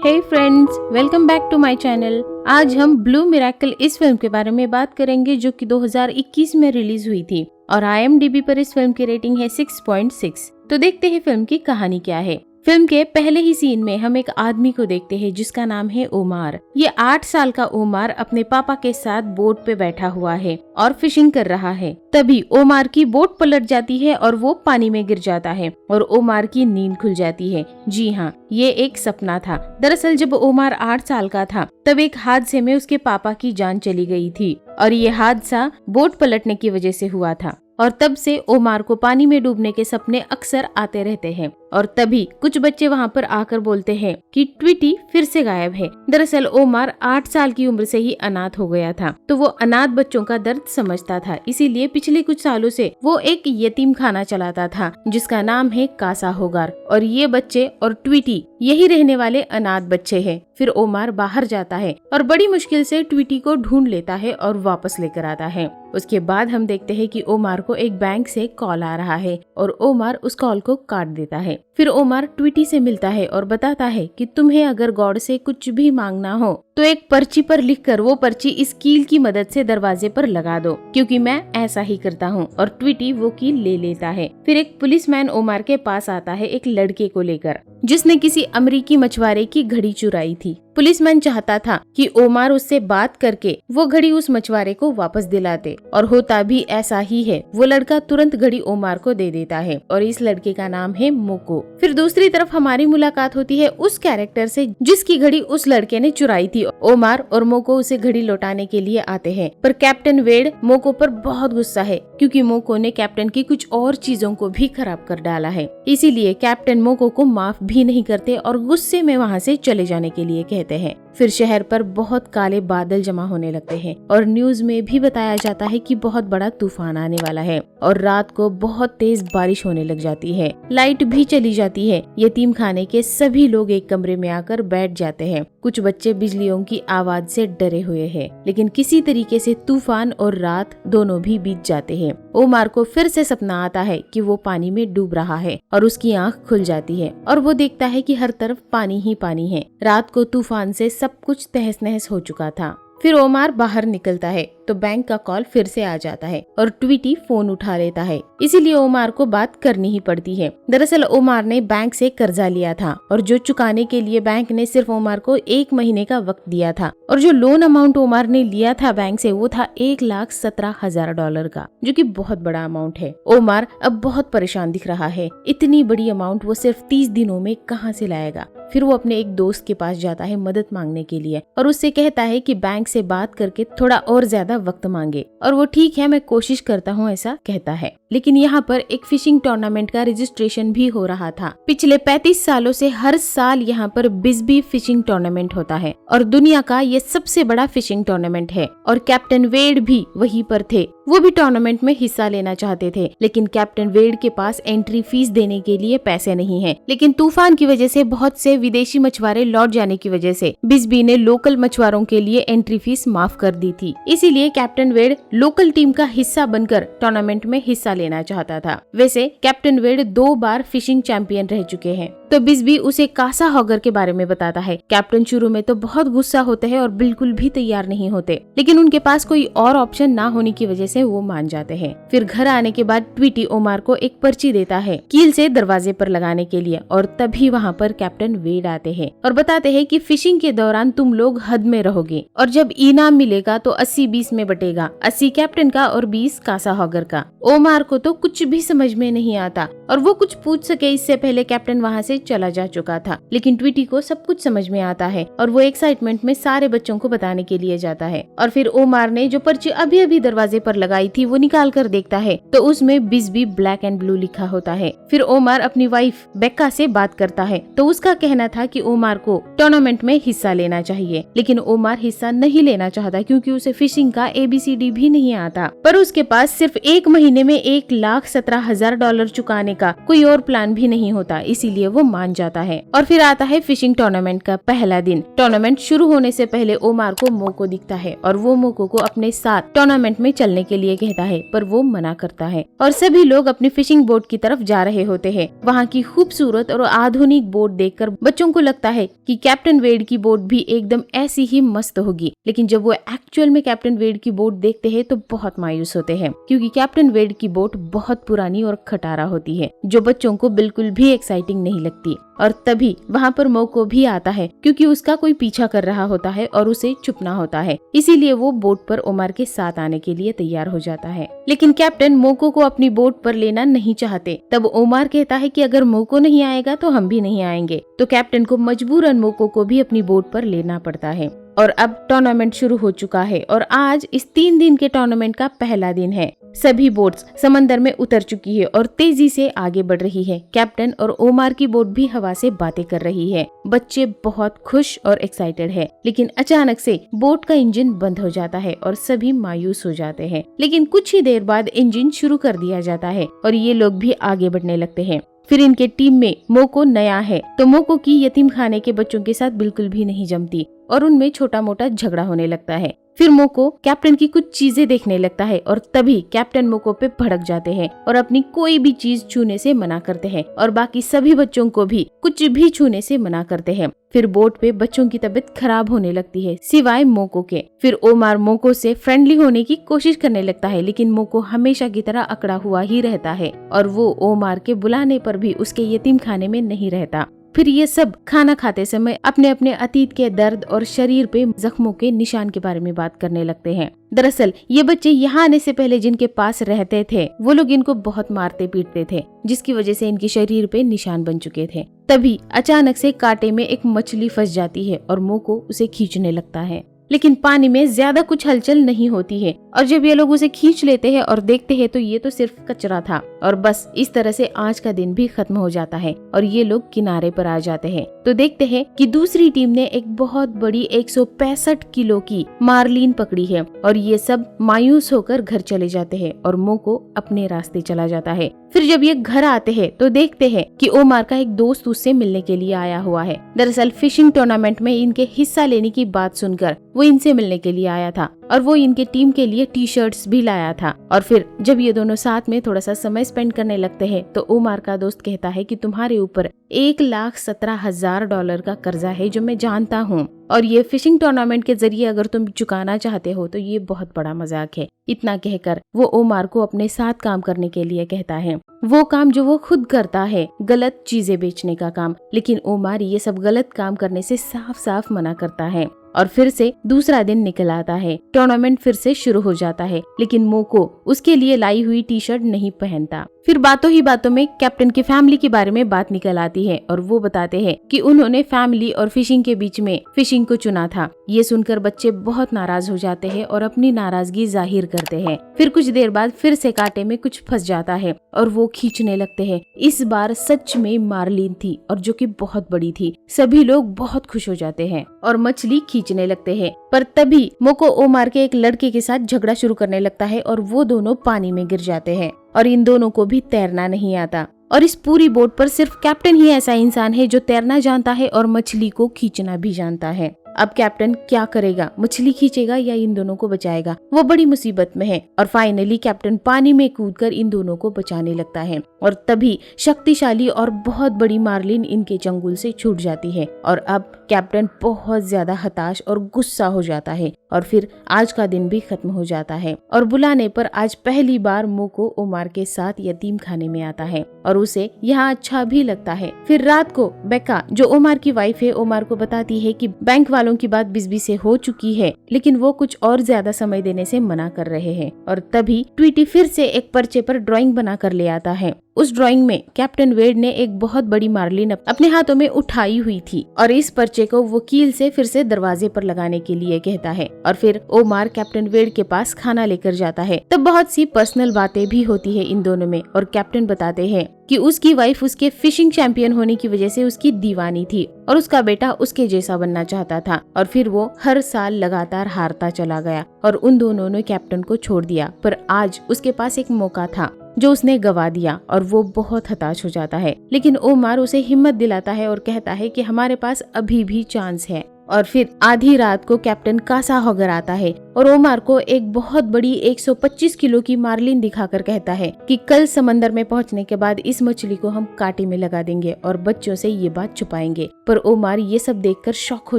Hey friends, welcome back to my channel. आज हम blue miracle इस फिल्म के बारे में बात करेंगे जो कि 2021 में रिलीज हुई थी और IMDb पर इस फिल्म की रेटिंग है 6.6। तो देखते हैं फिल्म की कहानी क्या है। फिल्म के पहले ही सीन में हम एक आदमी को देखते हैं जिसका नाम है ओमार। ये 8 साल का ओमार अपने पापा के साथ बोट पे बैठा हुआ है और फिशिंग कर रहा है। तभी ओमार की बोट पलट जाती है और वो पानी में गिर जाता है और ओमार की नींद खुल जाती है। जी हाँ, ये एक सपना था। दरअसल जब ओमार 8 साल का था तब एक हादसे में उसके पापा की जान चली गई थी और ये हादसा बोट पलटने की वजह से हुआ था। और तब से ओमार को पानी में डूबने के सपने अक्सर आते रहते हैं। और तभी कुछ बच्चे वहाँ पर आकर बोलते हैं कि ट्विटी फिर से गायब है। दरअसल ओमार 8 साल की उम्र से ही अनाथ हो गया था, तो वो अनाथ बच्चों का दर्द समझता था। इसीलिए पिछले कुछ सालों से वो एक यतीम खाना चलाता था जिसका नाम है कासा होगार। और ये बच्चे और ट्विटी यही रहने वाले अनाथ बच्चे हैं। फिर ओमार बाहर जाता है और बड़ी मुश्किल से ट्विटी को ढूंढ लेता है और वापस लेकर आता है। उसके बाद हम देखते हैं कि ओमार को एक बैंक से कॉल आ रहा है और ओमार उस कॉल को काट देता है। फिर ओमार ट्विटी से मिलता है और बताता है कि तुम्हें अगर गॉड से कुछ भी मांगना हो तो एक पर्ची पर लिखकर वो पर्ची इस कील की मदद से दरवाजे पर लगा दो, क्योंकि मैं ऐसा ही करता हूँ। और ट्विटी वो कील ले लेता है। फिर एक पुलिसमैन ओमार के पास आता है एक लड़के को लेकर जिसने किसी अमेरिकी मछुआरे की घड़ी चुराई थी। पुलिसमैन चाहता था कि ओमार उससे बात करके वो घड़ी उस मछुआरे को वापस दिलाते और होता भी ऐसा ही है। वो लड़का तुरंत घड़ी ओमार को दे देता है और इस लड़के का नाम है मोको। फिर दूसरी तरफ हमारी मुलाकात होती है उस कैरेक्टर से जिसकी घड़ी उस लड़के ने चुराई थी। ओमार और मोको उसे घड़ी लौटाने के लिए आते हैं, पर कैप्टन वेड मोको पर बहुत गुस्सा है क्योंकि मोको ने कैप्टन की कुछ और चीजों को भी खराब कर डाला है। इसीलिए कैप्टन मोको को माफ भी नहीं करते और गुस्से में वहाँ से चले जाने के लिए कहते हैं। फिर शहर पर बहुत काले बादल जमा होने लगते हैं और न्यूज में भी बताया जाता है कि बहुत बड़ा तूफान आने वाला है और रात को बहुत तेज बारिश होने लग जाती है। लाइट भी चली जाती है। यतीम खाने के सभी लोग एक कमरे में आकर बैठ जाते हैं। कुछ बच्चे बिजलियों की आवाज से डरे हुए हैं, लेकिन किसी तरीके से तूफान और रात दोनों भी बीत जाते हैं। ओमार को फिर से सपना आता है कि वो पानी में डूब रहा है और उसकी आंख खुल जाती है और वो देखता है कि हर तरफ पानी ही पानी है। रात को तूफान से सब कुछ तहस नहस हो चुका था। फिर ओमार बाहर निकलता है तो बैंक का कॉल फिर से आ जाता है और ट्विटी फोन उठा लेता है। इसीलिए ओमार को बात करनी ही पड़ती है। दरअसल ओमार ने बैंक से कर्जा लिया था और जो चुकाने के लिए बैंक ने सिर्फ ओमार को 1 महीने का वक्त दिया था और जो लोन अमाउंट ओमार ने लिया था बैंक से वो था $1,17,000 का, जो कि बहुत बड़ा अमाउंट है। ओमार अब बहुत परेशान दिख रहा है। इतनी बड़ी अमाउंट वो सिर्फ 30 दिनों में कहाँ से लाएगा। फिर वो अपने एक दोस्त के पास जाता है मदद मांगने के लिए और उससे कहता है कि बैंक से बात करके थोड़ा और ज्यादा वक्त मांगे और वो ठीक है, मैं कोशिश करता हूँ, ऐसा कहता है। लेकिन यहाँ पर एक फिशिंग टूर्नामेंट का रजिस्ट्रेशन भी हो रहा था। पिछले 35 सालों से हर साल यहाँ पर बिस्बी फिशिंग टूर्नामेंट होता है और दुनिया का ये सबसे बड़ा फिशिंग टूर्नामेंट है और कैप्टन वेड भी वहीं पर थे। वो भी टूर्नामेंट में हिस्सा लेना चाहते थे, लेकिन कैप्टन वेड के पास एंट्री फीस देने के लिए पैसे नहीं है। लेकिन तूफान की वजह से बहुत से विदेशी मछुआरे लौट जाने की वजह से बिस्बी ने लोकल मछुआरों के लिए एंट्री फीस माफ कर दी थी। इसीलिए कैप्टन वेड लोकल टीम का हिस्सा बनकर टूर्नामेंट में हिस्सा लेना चाहता था। वैसे कैप्टन वेड 2 बार फिशिंग चैंपियन रह चुके हैं। तो बिस्बी उसे कासा हॉगर के बारे में बताता है। कैप्टन शुरू में तो बहुत गुस्सा होते हैं और बिल्कुल भी तैयार नहीं होते, लेकिन उनके पास कोई और ऑप्शन ना होने की वजह से वो मान जाते हैं। फिर घर आने के बाद ट्विटी ओमार को एक पर्ची देता है कील से दरवाजे पर लगाने के लिए और तभी वहाँ पर कैप्टन वेड आते हैं और बताते हैं कि फिशिंग के दौरान तुम लोग हद में रहोगे और जब इनाम मिलेगा तो 80-20 में बटेगा, 80 कैप्टन का और 20 कासा हॉगर का। ओमार को तो कुछ भी समझ में नहीं आता और वो कुछ पूछ सके इससे पहले कैप्टन वहाँ से चला जा चुका था। लेकिन ट्विटी को सब कुछ समझ में आता है और वो एक्साइटमेंट में सारे बच्चों को बताने के लिए जाता है। और फिर ओमार ने जो पर्ची अभी अभी दरवाजे पर लगाई थी वो निकाल कर देखता है तो उसमें बिस्बी ब्लैक एंड ब्लू लिखा होता है। फिर ओमार अपनी वाइफ बेक्का से बात करता है तो उसका कहना था कि ओमार को टूर्नामेंट में हिस्सा लेना चाहिए, लेकिन ओमार हिस्सा नहीं लेना चाहता क्योंकि उसे फिशिंग का ABCD भी नहीं आता। पर उसके पास सिर्फ 1 महीने में $1,17,000 चुकाने का कोई और प्लान भी नहीं होता, इसीलिए वो मान जाता है। और फिर आता है फिशिंग टूर्नामेंट का पहला दिन। टूर्नामेंट शुरू होने से पहले ओमार को मोको दिखता है और वो मोको को अपने साथ टूर्नामेंट में चलने के लिए कहता है, पर वो मना करता है और सभी लोग अपनी फिशिंग बोट की तरफ जा रहे होते हैं। वहाँ की खूबसूरत और आधुनिक बोट देखकर बच्चों को लगता है कि कैप्टन वेड की बोट भी एकदम ऐसी ही मस्त होगी, लेकिन जब वो एक्चुअल में कैप्टन वेड की बोट देखते हैं तो बहुत मायूस होते हैं, क्योंकि कैप्टन वेड की बोट बहुत पुरानी और खटारा होती है जो बच्चों को बिल्कुल भी एक्साइटिंग नहीं लगती। और तभी वहाँ पर मोको भी आता है, क्योंकि उसका कोई पीछा कर रहा होता है और उसे छुपना होता है, इसीलिए वो बोट पर ओमार के साथ आने के लिए तैयार हो जाता है। लेकिन कैप्टन मोको को अपनी बोट पर लेना नहीं चाहते। तब ओमार कहता है कि अगर मोको नहीं आएगा तो हम भी नहीं आएंगे। तो कैप्टन को मजबूरन मोको को भी अपनी बोट पर लेना पड़ता है। और अब टूर्नामेंट शुरू हो चुका है और आज इस 3 दिन के टूर्नामेंट का पहला दिन है। सभी बोट्स समंदर में उतर चुकी है और तेजी से आगे बढ़ रही है। कैप्टन और ओमार की बोट भी हवा से बातें कर रही है। बच्चे बहुत खुश और एक्साइटेड है, लेकिन अचानक से बोट का इंजन बंद हो जाता है और सभी मायूस हो जाते हैं। लेकिन कुछ ही देर बाद इंजन शुरू कर दिया जाता है और ये लोग भी आगे बढ़ने लगते हैं। फिर इनके टीम में मोको नया है, तो मोको की यतीम खाने के बच्चों के साथ बिल्कुल भी नहीं जमती और उनमें छोटा मोटा झगड़ा होने लगता है। फिर मोको कैप्टन की कुछ चीजें देखने लगता है और तभी कैप्टन मोको पे भड़क जाते हैं और अपनी कोई भी चीज छूने से मना करते हैं और बाकी सभी बच्चों को भी कुछ भी छूने से मना करते हैं। फिर बोट पे बच्चों की तबीयत खराब होने लगती है, सिवाय मोको के। फिर ओमार मोको से फ्रेंडली होने की कोशिश करने लगता है, लेकिन मोको हमेशा की तरह अकड़ा हुआ ही रहता है और वो ओमार के बुलाने पर भी उसके यतीम खाने में नहीं रहता। फिर ये सब खाना खाते समय अपने अपने अतीत के दर्द और शरीर पे जख्मों के निशान के बारे में बात करने लगते हैं। दरअसल ये बच्चे यहाँ आने से पहले जिनके पास रहते थे वो लोग इनको बहुत मारते पीटते थे, जिसकी वजह से इनके शरीर पे निशान बन चुके थे। तभी अचानक से कांटे में एक मछली फंस जाती है और मोको उसे खींचने लगता है, लेकिन पानी में ज्यादा कुछ हलचल नहीं होती है और जब ये लोग उसे खींच लेते हैं और देखते हैं तो ये तो सिर्फ कचरा था। और बस इस तरह से आज का दिन भी खत्म हो जाता है और ये लोग किनारे पर आ जाते हैं। तो देखते हैं कि दूसरी टीम ने एक बहुत बड़ी 165 किलो की मार्लिन पकड़ी है और ये सब मायूस होकर घर चले जाते हैं और मोको अपने रास्ते चला जाता है। फिर जब ये घर आते हैं तो देखते हैं कि ओमार का एक दोस्त उससे मिलने के लिए आया हुआ है। दरअसल फिशिंग टूर्नामेंट में इनके हिस्सा लेने की बात सुनकर वो इनसे मिलने के लिए आया था और वो इनके टीम के लिए टी-शर्ट्स भी लाया था। और फिर जब ये दोनों साथ में थोड़ा सा समय स्पेंड करने लगते हैं तो ओमार का दोस्त कहता है कि तुम्हारे ऊपर $1,17,000 का कर्जा है जो मैं जानता हूँ, और ये फिशिंग टूर्नामेंट के जरिए अगर तुम चुकाना चाहते हो तो ये बहुत बड़ा मजाक है। इतना कहकर वो ओमार को अपने साथ काम करने के लिए कहता है, वो काम जो वो खुद करता है, गलत चीजें बेचने का काम। लेकिन ओमार ये सब गलत काम करने से साफ साफ मना करता है। और फिर से दूसरा दिन निकल आता है। टूर्नामेंट फिर से शुरू हो जाता है, लेकिन मोको उसके लिए लाई हुई टी-शर्ट नहीं पहनता। फिर बातों ही बातों में कैप्टन की फैमिली के बारे में बात निकल आती है और वो बताते हैं कि उन्होंने फैमिली और फिशिंग के बीच में फिशिंग को चुना था। ये सुनकर बच्चे बहुत नाराज हो जाते हैं और अपनी नाराजगी जाहिर करते हैं। फिर कुछ देर बाद फिर से कांटे में कुछ फंस जाता है और वो खींचने लगते हैं। इस बार सच में मार्लिन थी और जो कि बहुत बड़ी थी। सभी लोग बहुत खुश हो जाते हैं और मछली खींचने लगते हैं। पर तभी मोको ओमार के एक लड़के के साथ झगड़ा शुरू करने लगता है और वो दोनों पानी में गिर जाते हैं और इन दोनों को भी तैरना नहीं आता। और इस पूरी बोट पर सिर्फ कैप्टन ही ऐसा इंसान है जो तैरना जानता है और मछली को खींचना भी जानता है। अब कैप्टन क्या करेगा, मछली खींचेगा या इन दोनों को बचाएगा? वो बड़ी मुसीबत में है और फाइनली कैप्टन पानी में कूदकर इन दोनों को बचाने लगता है और तभी शक्तिशाली और बहुत बड़ी मार्लिन इनके चंगुल से छूट जाती है। और अब कैप्टन बहुत ज्यादा हताश और गुस्सा हो जाता है और फिर आज का दिन भी खत्म हो जाता है। और बुलाने पर आज पहली बार मोको ओमार के साथ यतीम खाने में आता है और उसे यहाँ अच्छा भी लगता है। फिर रात को बेका जो ओमार की वाइफ है ओमार को बताती है कि बैंक वालों की बात बिजबी से हो चुकी है, लेकिन वो कुछ और ज्यादा समय देने से मना कर रहे हैं। और तभी ट्वीटी फिर से एक पर्चे पर ड्राइंग बना कर ले आता है। उस ड्राइंग में कैप्टन वेड ने एक बहुत बड़ी मार्लिन अपने हाथों में उठाई हुई थी और इस पर्चे को वो कील से फिर से दरवाजे पर लगाने के लिए कहता है। और फिर ओमार कैप्टन वेड के पास खाना लेकर जाता है। तब बहुत सी पर्सनल बातें भी होती है इन दोनों में और कैप्टन बताते हैं कि उसकी वाइफ उसके फिशिंग चैंपियन होने की वजह से उसकी दीवानी थी और उसका बेटा उसके जैसा बनना चाहता था और फिर वो हर साल लगातार हारता चला गया और उन दोनों ने कैप्टन को छोड़ दिया। पर आज उसके पास एक मौका था जो उसने गवा दिया और वो बहुत हताश हो जाता है। लेकिन ओमार उसे हिम्मत दिलाता है और कहता है कि हमारे पास अभी भी चांस है। और फिर आधी रात को कैप्टन कासा हॉगर आता है और ओमार को एक बहुत बड़ी 125 किलो की मार्लिन दिखाकर कहता है कि कल समंदर में पहुंचने के बाद इस मछली को हम कांटे में लगा देंगे और बच्चों से ये बात छुपाएंगे। पर ओमार ये सब देखकर शॉक हो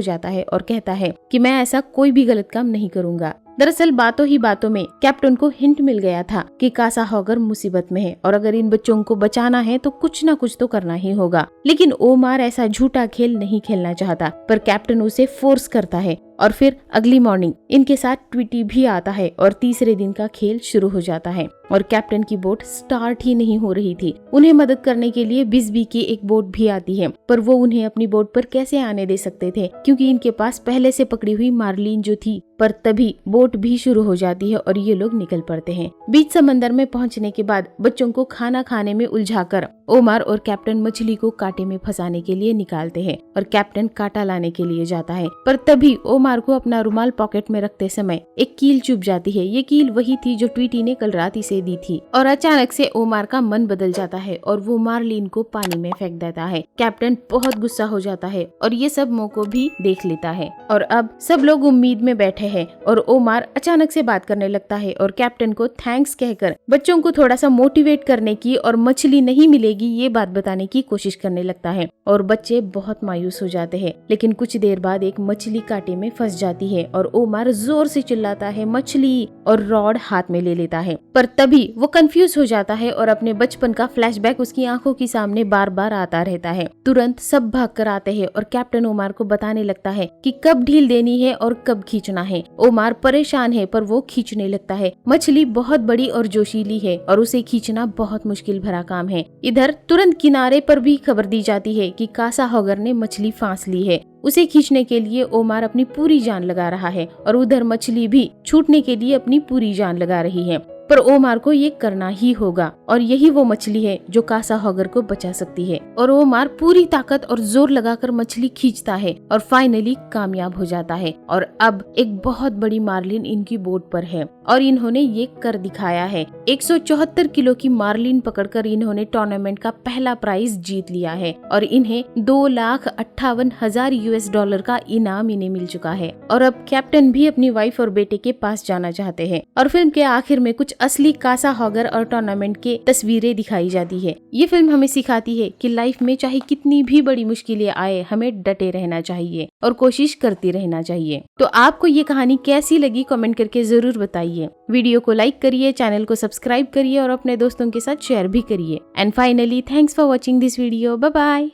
जाता है और कहता है कि मैं ऐसा कोई भी गलत काम नहीं करूंगा। दरअसल बातों ही बातों में कैप्टन को हिंट मिल गया था कि कासा हॉगर मुसीबत में है और अगर इन बच्चों को बचाना है तो कुछ ना कुछ तो करना ही होगा। लेकिन ओमार ऐसा झूठा खेल नहीं खेलना चाहता, पर कैप्टन उसे फोर्स करता है। और फिर अगली मॉर्निंग इनके साथ ट्वीटी भी आता है और तीसरे दिन का खेल शुरू हो जाता है और कैप्टन की बोट स्टार्ट ही नहीं हो रही थी। उन्हें मदद करने के लिए बिस्बी की एक बोट भी आती है, पर वो उन्हें अपनी बोट पर कैसे आने दे सकते थे क्योंकि इनके पास पहले से पकड़ी हुई मार्लिन जो थी। पर तभी बोट भी शुरू हो जाती है और ये लोग निकल पड़ते हैं। बीच समंदर में पहुंचने के बाद बच्चों को खाना खाने में उलझाकर ओमार और कैप्टन मछली को कांटे में फंसाने के लिए निकालते हैं और कैप्टन कांटा लाने के लिए जाता है। पर तभी ओमार को अपना रुमाल पॉकेट में रखते समय एक कील चुभ जाती है। ये कील वही थी जो ट्वीटी ने कल रात इसे दी थी और अचानक से ओमार का मन बदल जाता है और वो मार्लिन को पानी में फेंक देता है। कैप्टन बहुत गुस्सा हो जाता है और ये सब मौको भी देख लेता है और अब सब लोग उम्मीद में बैठे हैं और ओमार अचानक से बात करने लगता है और कैप्टन को थैंक्स कहकर बच्चों को थोड़ा सा मोटिवेट करने की और मछली नहीं मिलेगी ये बात बताने की कोशिश करने लगता है और बच्चे बहुत मायूस हो जाते हैं। लेकिन कुछ देर बाद एक मछली कांटे में फंस जाती है और ओमार जोर से चिल्लाता है मछली और रॉड हाथ में ले लेता है। पर तभी वो कंफ्यूज हो जाता है और अपने बचपन का फ्लैशबैक उसकी आंखों के सामने बार बार आता रहता है। तुरंत सब भाग कर आते हैं और कैप्टन ओमार को बताने लगता है कि कब ढील देनी है और कब खींचना है। ओमार परेशान है पर वो खींचने लगता है। मछली बहुत बड़ी और जोशीली है और उसे खींचना बहुत मुश्किल भरा काम है। इधर तुरंत किनारे पर भी खबर दी जाती है कि कासा हॉगर ने मछली फांस ली है। उसे खींचने के लिए ओमार अपनी पूरी जान लगा रहा है और उधर मछली भी छूटने के लिए अपनी पूरी जान लगा रही है। पर ओमार को ये करना ही होगा और यही वो मछली है जो कासा हॉगर को बचा सकती है। और ओमार पूरी ताकत और जोर लगाकर मछली खींचता है और फाइनली कामयाब हो जाता है। और अब एक बहुत बड़ी मार्लिन इनकी बोट पर है और इन्होंने ये कर दिखाया है। 174 किलो की मार्लिन पकड़कर इन्होंने टूर्नामेंट का पहला प्राइज जीत लिया है और इन्हें $2,58,000 US का इनाम इन्हें मिल चुका है। और अब कैप्टन भी अपनी वाइफ और बेटे के पास जाना चाहते हैं और फिल्म के आखिर में कुछ असली कासा हॉगर और टूर्नामेंट के तस्वीरें दिखाई जाती है। ये फिल्म हमें सिखाती है कि लाइफ में चाहे कितनी भी बड़ी मुश्किलें आए हमें डटे रहना चाहिए और कोशिश करते रहना चाहिए। तो आपको ये कहानी कैसी लगी कमेंट करके जरूर बताइए। वीडियो को लाइक करिए, चैनल को सब्सक्राइब करिए और अपने दोस्तों के साथ शेयर भी करिए। And finally thanks for watching this video. Bye bye.